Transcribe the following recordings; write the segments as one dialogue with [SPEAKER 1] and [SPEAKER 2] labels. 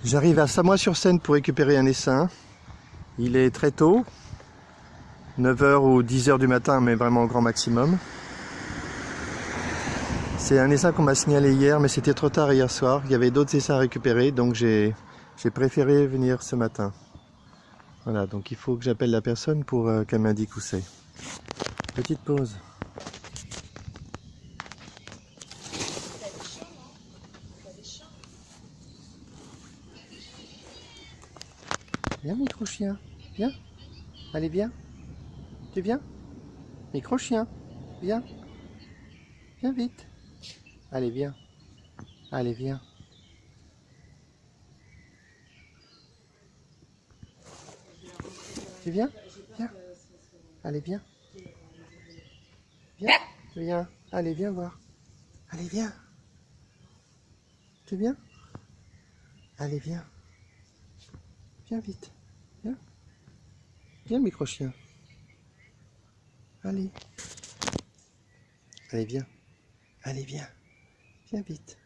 [SPEAKER 1] J'arrive à Samois-sur-Seine pour récupérer un essaim. Il est très tôt, 9h ou 10h du matin, mais vraiment au grand maximum. C'est un essaim qu'on m'a signalé hier, mais c'était trop tard hier soir. Il y avait d'autres essaims à récupérer, donc j'ai préféré venir ce matin. Voilà, donc il faut que j'appelle la personne pour qu'elle m'indique où c'est. Petite pause. Viens, micro-chien, viens. Allez, viens. Tu viens? Micro-chien, viens. Viens vite. Allez, viens. Allez, viens. Tu viens? Viens. Allez, viens. Viens. Viens. Allez, viens voir. Allez, viens. Tu viens? Allez, viens. Viens vite. Viens. Viens, micro-chien. Allez. Allez, viens. Allez, viens. Viens vite.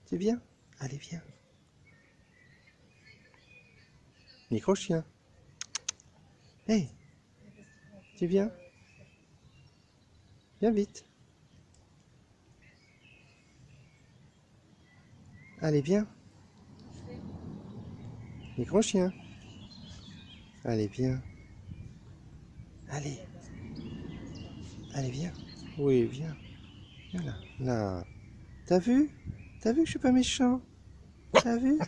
[SPEAKER 1] Tu viens? Allez, viens. Micro-chien. Hey. Tu viens? Viens vite. Allez, viens. Micro-chien. Allez, viens. Allez. Allez, viens. Oui, viens. Viens là. Là. T'as vu? T'as vu que je suis pas méchant? T'as vu?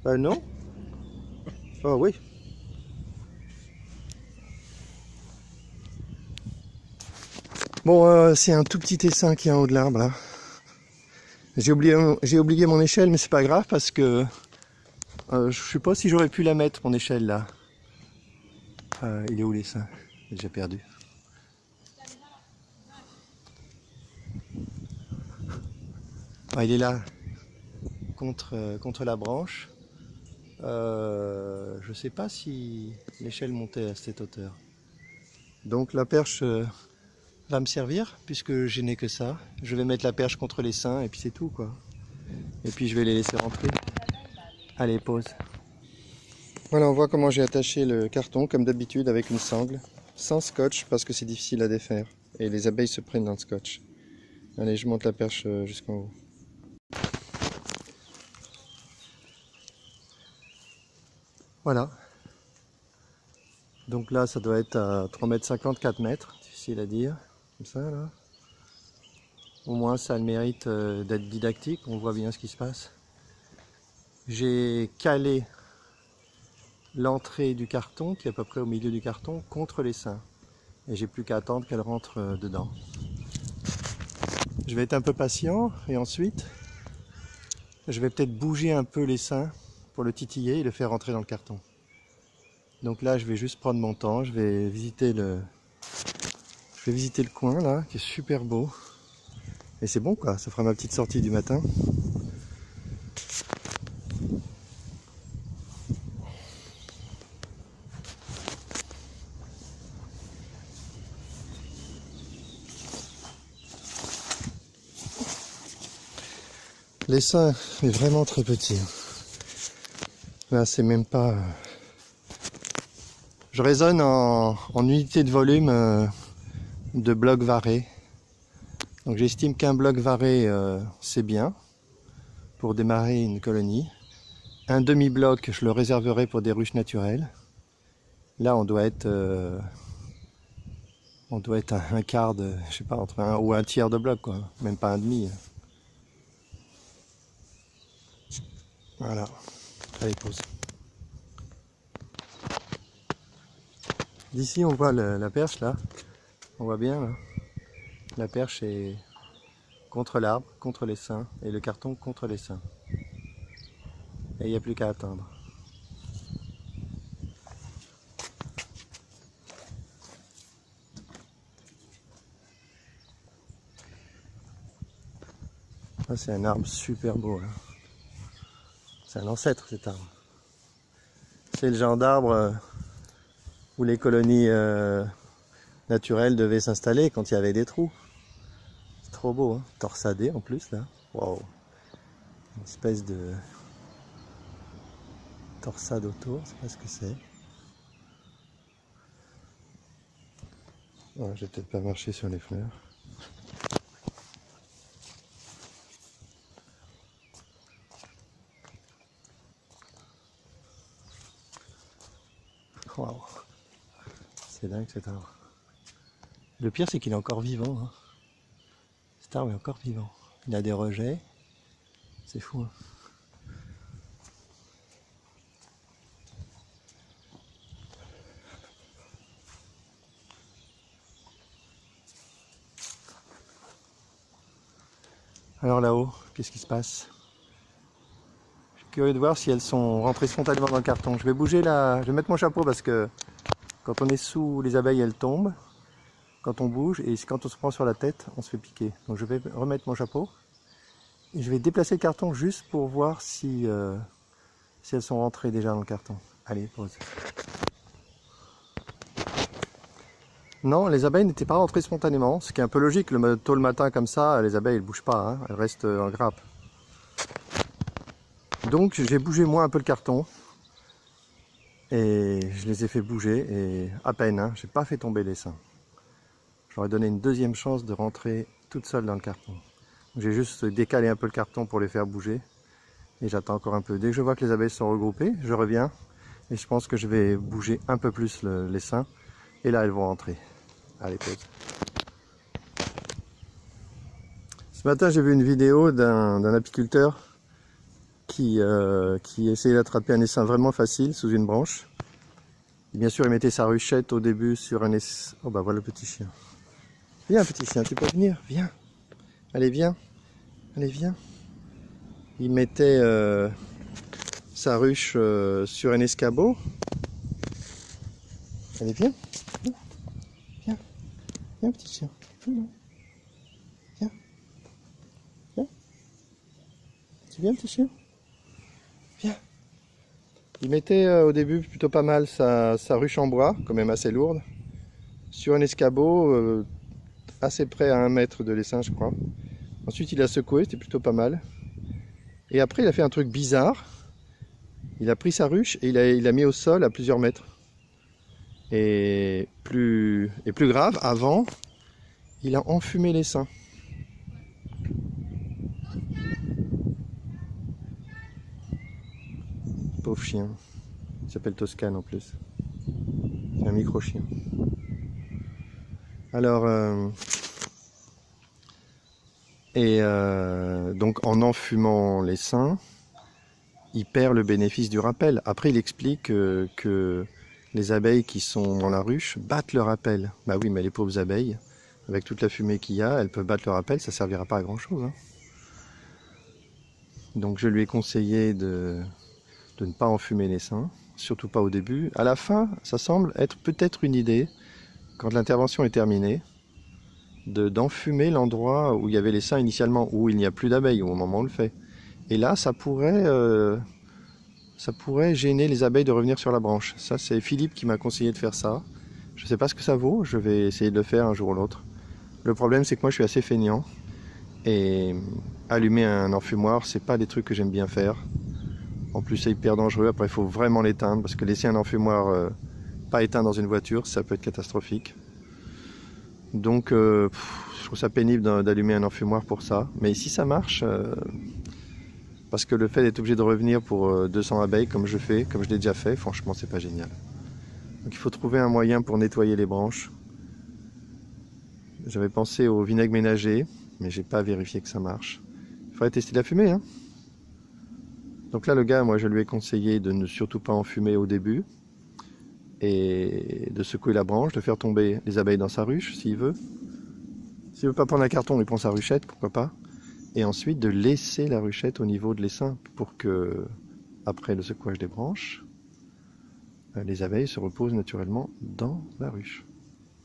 [SPEAKER 1] Bah non. Oh oui. Bon, c'est un tout petit essaim qui est en haut de l'arbre là. J'ai oublié mon échelle, mais c'est pas grave parce que je sais pas si j'aurais pu la mettre, mon échelle là. Il est où l'essaim? J'ai déjà perdu. Il est là, contre la branche. Je sais pas si l'échelle montait à cette hauteur. Donc la perche va me servir puisque je n'ai que ça. Je vais mettre la perche contre l'essaim et puis c'est tout quoi. Et puis je vais les laisser rentrer. Allez, pause. Voilà, on voit comment j'ai attaché le carton comme d'habitude avec une sangle, sans scotch parce que c'est difficile à défaire et les abeilles se prennent dans le scotch. Allez, je monte la perche jusqu'en haut. Voilà. Donc là, ça doit être à 3,50 m, 4 mètres, difficile à dire, comme ça là. Au moins, ça a le mérite d'être didactique, on voit bien ce qui se passe. J'ai calé l'entrée du carton, qui est à peu près au milieu du carton, contre l'essaim. Et j'ai plus qu'à attendre qu'elle rentre dedans. Je vais être un peu patient, et ensuite, je vais peut-être bouger un peu l'essaim pour le titiller et le faire rentrer dans le carton. Donc là, je vais juste prendre mon temps, je vais visiter le coin là, qui est super beau. Et c'est bon quoi, ça fera ma petite sortie du matin. L'essaim est vraiment très petit. Là, c'est même pas... Je raisonne en unité de volume de blocs varés. Donc j'estime qu'un bloc varé, c'est bien pour démarrer une colonie. Un demi-bloc, je le réserverai pour des ruches naturelles. Là, on doit être à un quart de, je sais pas, entre un ou un tiers de bloc, quoi. Même pas un demi. Voilà. Allez, pause. D'ici, on voit la perche, là. On voit bien, là. La perche est contre l'arbre, contre l'essaim, et le carton contre l'essaim. Et il n'y a plus qu'à attendre. Ah, c'est un arbre super beau, là. C'est un ancêtre, cet arbre. C'est le genre d'arbre où les colonies naturelles devaient s'installer quand il y avait des trous. C'est trop beau, hein. Torsadé en plus, là. Waouh. Une espèce de torsade autour, je sais pas ce que c'est. Ouais, je vais peut-être pas marcher sur les fleurs. Waouh, c'est dingue cet arbre. Le pire c'est qu'il est encore vivant. Hein. Cet arbre est encore vivant. Il a des rejets. C'est fou. Hein. Alors là-haut, qu'est-ce qui se passe? Je suis curieux de voir si elles sont rentrées spontanément dans le carton. Je vais bouger là, je vais mettre mon chapeau parce que quand on est sous les abeilles, elles tombent. Quand on bouge et quand on se prend sur la tête, on se fait piquer. Donc je vais remettre mon chapeau et je vais déplacer le carton juste pour voir si elles sont rentrées déjà dans le carton. Allez, pause. Non, les abeilles n'étaient pas rentrées spontanément, ce qui est un peu logique. Tôt le matin comme ça, les abeilles elles bougent pas, hein, elles restent en grappe. Donc j'ai bougé moi un peu le carton et je les ai fait bouger et à peine, hein, j'ai pas fait tomber les seins. Je leur ai donné une deuxième chance de rentrer toute seule dans le carton. J'ai juste décalé un peu le carton pour les faire bouger et j'attends encore un peu. Dès que je vois que les abeilles sont regroupées, je reviens et je pense que je vais bouger un peu plus les seins et là elles vont rentrer. Allez, pause. Ce matin, j'ai vu une vidéo d'un apiculteur qui essayait d'attraper un essaim vraiment facile sous une branche. Et bien sûr, il mettait sa ruchette au début sur un essaim. Oh bah voilà le petit chien. Viens petit chien, tu peux venir, viens. Allez, viens. Allez, viens. Il mettait sa ruche sur un escabeau. Allez, viens. Viens. Viens petit chien. Viens. Viens. Tu viens petit chien? Viens. Il mettait au début plutôt pas mal sa ruche en bois, quand même assez lourde, sur un escabeau assez près à 1 mètre de l'essaim je crois. Ensuite il a secoué, c'était plutôt pas mal. Et après il a fait un truc bizarre. Il a pris sa ruche et il a mis au sol à plusieurs mètres. Et plus grave, avant, il a enfumé l'essaim. Pauvre chien. Il s'appelle Toscane en plus. C'est un micro-chien. Alors, donc en enfumant l'essaim, il perd le bénéfice du rappel. Après, il explique que les abeilles qui sont dans la ruche battent le rappel. Bah oui, mais les pauvres abeilles, avec toute la fumée qu'il y a, elles peuvent battre le rappel, ça ne servira pas à grand chose. Hein. Donc je lui ai conseillé de ne pas enfumer l'essaim, surtout pas au début. À la fin, ça semble être peut-être une idée, quand l'intervention est terminée, d'enfumer l'endroit où il y avait l'essaim initialement, où il n'y a plus d'abeilles, au moment où on le fait. Et là, ça pourrait gêner les abeilles de revenir sur la branche. Ça, c'est Philippe qui m'a conseillé de faire ça. Je ne sais pas ce que ça vaut, je vais essayer de le faire un jour ou l'autre. Le problème, c'est que moi, je suis assez feignant. Et allumer un enfumoir, c'est pas des trucs que j'aime bien faire. En plus, c'est hyper dangereux. Après, il faut vraiment l'éteindre, parce que laisser un enfumoir pas éteint dans une voiture, ça peut être catastrophique. Donc, je trouve ça pénible d'allumer un enfumoir pour ça. Mais si ça marche... Parce que le fait d'être obligé de revenir pour 200 abeilles, comme je l'ai déjà fait, franchement, c'est pas génial. Donc il faut trouver un moyen pour nettoyer les branches. J'avais pensé au vinaigre ménager, mais j'ai pas vérifié que ça marche. Il faudrait tester la fumée, hein. Donc là, le gars, moi, je lui ai conseillé de ne surtout pas enfumer au début, et de secouer la branche, de faire tomber les abeilles dans sa ruche, s'il veut. S'il veut pas prendre un carton, il prend sa ruchette, pourquoi pas. Et ensuite de laisser la ruchette au niveau de l'essaim pour que, après le secouage des branches, les abeilles se reposent naturellement dans la ruche.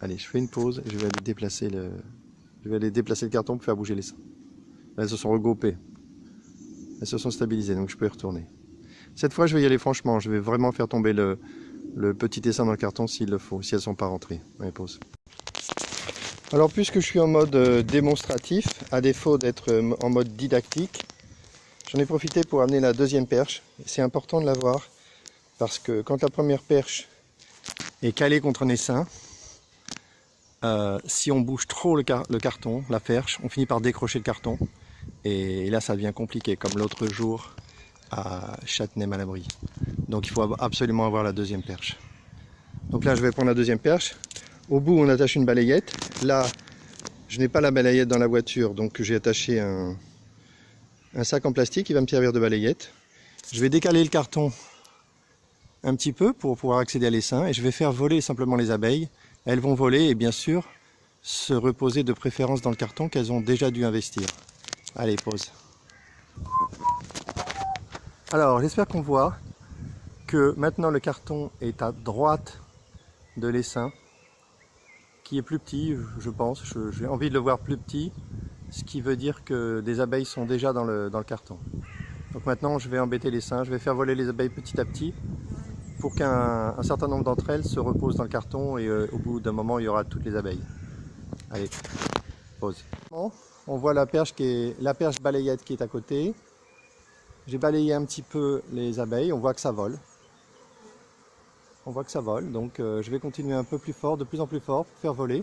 [SPEAKER 1] Allez, je fais une pause et je vais aller déplacer le carton pour faire bouger l'essaim. Là, elles se sont regroupées. Elles se sont stabilisées, donc je peux y retourner. Cette fois, je vais y aller franchement. Je vais vraiment faire tomber le petit essaim dans le carton s'il le faut, si elles ne sont pas rentrées. Allez, pause. Alors puisque je suis en mode démonstratif, à défaut d'être en mode didactique, j'en ai profité pour amener la deuxième perche. C'est important de l'avoir Parce que quand la première perche est calée contre un essaim, si on bouge trop le carton, la perche, on finit par décrocher le carton. Et là ça devient compliqué, comme l'autre jour à Châtenay-Malabry. Donc il faut absolument avoir la deuxième perche. Donc là je vais prendre la deuxième perche. Au bout on attache une balayette. Là je n'ai pas la balayette dans la voiture, donc j'ai attaché un sac en plastique qui va me servir de balayette. Je vais décaler le carton un petit peu pour pouvoir accéder à l'essaim et je vais faire voler simplement les abeilles. Elles vont voler et bien sûr se reposer de préférence dans le carton qu'elles ont déjà dû investir. Allez, pause. Alors j'espère qu'on voit que maintenant le carton est à droite de l'essaim, qui est plus petit, je pense. J'ai envie de le voir plus petit, ce qui veut dire que des abeilles sont déjà dans le carton. Donc maintenant je vais embêter l'essaim, je vais faire voler les abeilles petit à petit pour qu'un certain nombre d'entre elles se reposent dans le carton et au bout d'un moment il y aura toutes les abeilles. Allez, pause. On voit la perche balayette qui est à côté. J'ai balayé un petit peu les abeilles, on voit que ça vole. On voit que ça vole, donc je vais continuer un peu plus fort, de plus en plus fort, pour faire voler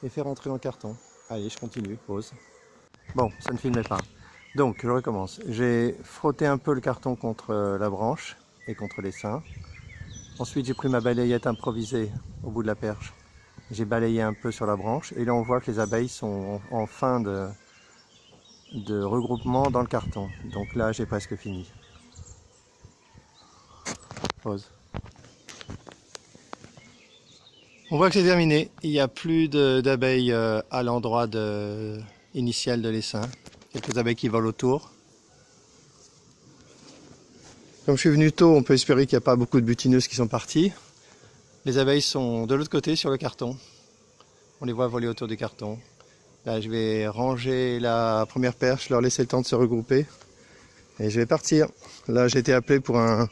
[SPEAKER 1] et faire entrer dans le carton. Allez, je continue, pause. Bon, ça ne filmait pas. Donc, je recommence. J'ai frotté un peu le carton contre la branche et contre l'essaim. Ensuite, j'ai pris ma balayette improvisée au bout de la perche. J'ai balayé un peu sur la branche et là on voit que les abeilles sont en fin de regroupement dans le carton. Donc là j'ai presque fini. Pause. On voit que c'est terminé. Il n'y a plus d'abeilles à l'endroit initial de l'essaim. Quelques abeilles qui volent autour. Comme je suis venu tôt, on peut espérer qu'il n'y a pas beaucoup de butineuses qui sont parties. Les abeilles sont de l'autre côté sur le carton. On les voit voler autour du carton. Là, je vais ranger la première perche, leur laisser le temps de se regrouper. Et je vais partir. Là, j'ai été appelé pour un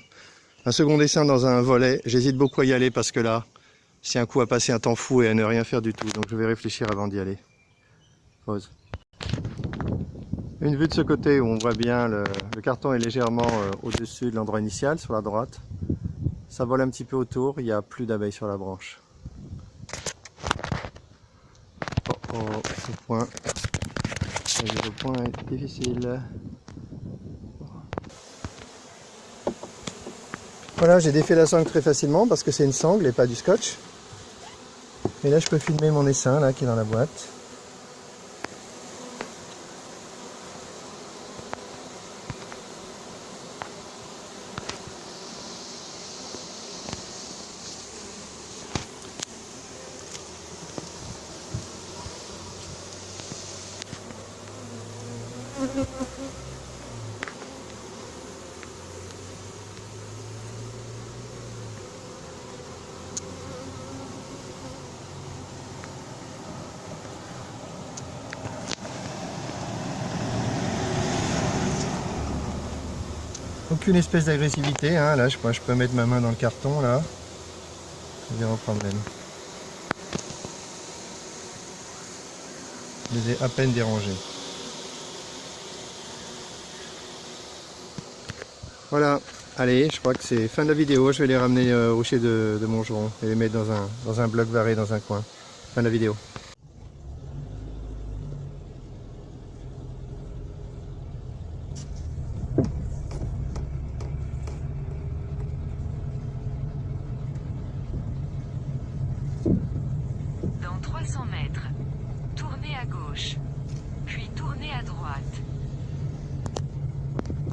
[SPEAKER 1] second essaim dans un volet. J'hésite beaucoup à y aller parce que là, c'est un coup à passer un temps fou et à ne rien faire du tout. Donc je vais réfléchir avant d'y aller. Pause. Une vue de ce côté où on voit bien le carton est légèrement au-dessus de l'endroit initial, sur la droite. Ça vole un petit peu autour, il n'y a plus d'abeilles sur la branche. Ce point. Le point est difficile. Voilà, j'ai défait la sangle très facilement parce que c'est une sangle et pas du scotch. Et là, je peux filmer mon essaim là qui est dans la boîte. Aucune espèce d'agressivité, hein. Là je peux mettre ma main dans le carton là, zéro problème. Je les ai à peine dérangés. Voilà, allez, je crois que c'est fin de la vidéo, je vais les ramener au rocher de Montgeron et les mettre dans un bloc varé dans un coin. Fin de la vidéo.
[SPEAKER 2] Dans 300 mètres, tournez à gauche, puis tournez à droite.